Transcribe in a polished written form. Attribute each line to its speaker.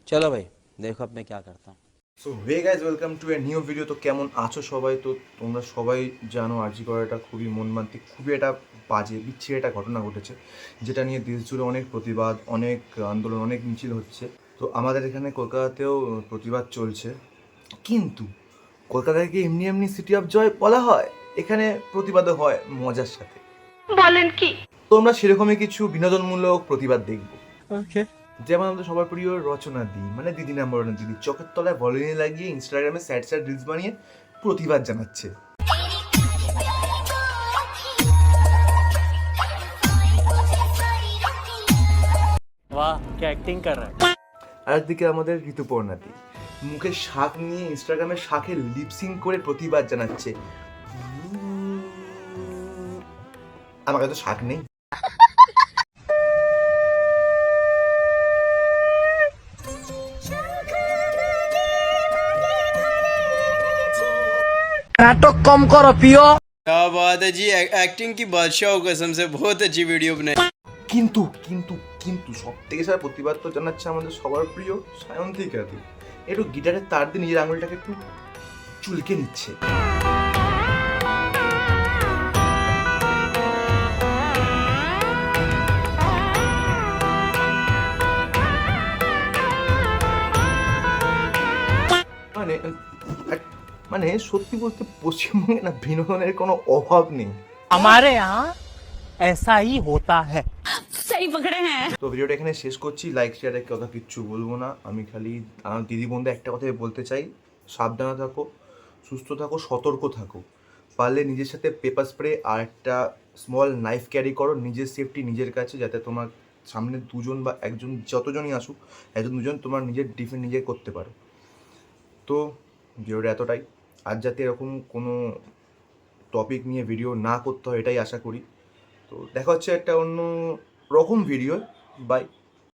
Speaker 1: चलो भाई देखो अब मैं क्या करता हूँ।
Speaker 2: So hey guys welcome to a new video. তো কেমন আছো সবাই? তো তোমরা সবাই জানো আরজি করাটা খুবই মনমান্তিক, খুবই একটা বাজে বিচ্ছিরি একটা ঘটনা ঘটেছে, যেটা নিয়ে দেশ জুড়ে অনেক প্রতিবাদ, অনেক আন্দোলন, অনেক মিছিল হচ্ছে। তো আমাদের এখানে কলকাতাতেও প্রতিবাদ চলছে, কিন্তু কলকাতাকে এমনি এমনি সিটি অফ জয় বলা হয়? এখানে প্রতিবাদও হয় মজার সাথে। বলেন কি? তো আমরা সেরকমই কিছু বিনোদনমূলক প্রতিবাদ দেখব। যেমন আমাদের সবার প্রিয় রচনা দি, মানে দিদি নাম্বার ওয়ান দিদি, চোখের তলায় ভলিনি লাগিয়ে ইনস্টাগ্রামে স্যাড স্যাড রিলস বানিয়ে প্রতিবাদ জানাচ্ছে।
Speaker 3: वाह क्या एक्टिंग कर रहा है।
Speaker 2: আর একদিকে আমাদের ঋতুপর্ণা দি মুখে শাক নিয়ে ইনস্টাগ্রামে শাকে লিপসিং করে প্রতিবাদ জানাচ্ছে। আমার কাছে তো শাক নেই।
Speaker 3: नाटक कम करो पियो।
Speaker 4: क्या बात है जी, एक्टिंग की बादशाह हो कसम से, बहुत अच्छी वीडियो बनाई।
Speaker 2: কিন্তু কিন্তু কিন্তু সব থেকে সারা প্রতিবাদ তো জানাচ্ছে আমাদের সবার প্রিয় সায়ন্তিকা দি। একটু গিটারের তার দিয়ে নিজের আঙুলটাকে একটু চুলকে নিচ্ছে। মানে মানে সত্যি বলতে পশ্চিমবঙ্গে না বিনোদনের কোনো অভাব নেই।
Speaker 3: हमारे यहाँ ऐसा ही होता है।
Speaker 5: सही पकड़े हैं।
Speaker 2: তো ভিডিওটা এখানে শেষ করছি। লাইক শেয়ারের কথা কিচ্ছু বলবো না, আমি খালি আমার দিদি বন্ধু একটা কথাই বলতে চাই, সাবধানে থাকো, সুস্থ থাকো, সতর্ক থাকো। পারলে নিজের সাথে পেপার স্প্রে আর একটা স্মল নাইফ ক্যারি করো, নিজের সেফটি নিজের কাছে, যাতে তোমার সামনে দুজন বা একজন, যতজনই আসুক, একজন দুজন তোমার নিজের ডিফেন্স নিজে করতে পারো। তো ভিডিওটা এতটাই। আর যাতে এরকম কোনো টপিক নিয়ে ভিডিও না করতে হয় এটাই আশা করি। তো দেখা হচ্ছে একটা অন্য রকম ভিডিও। বাই।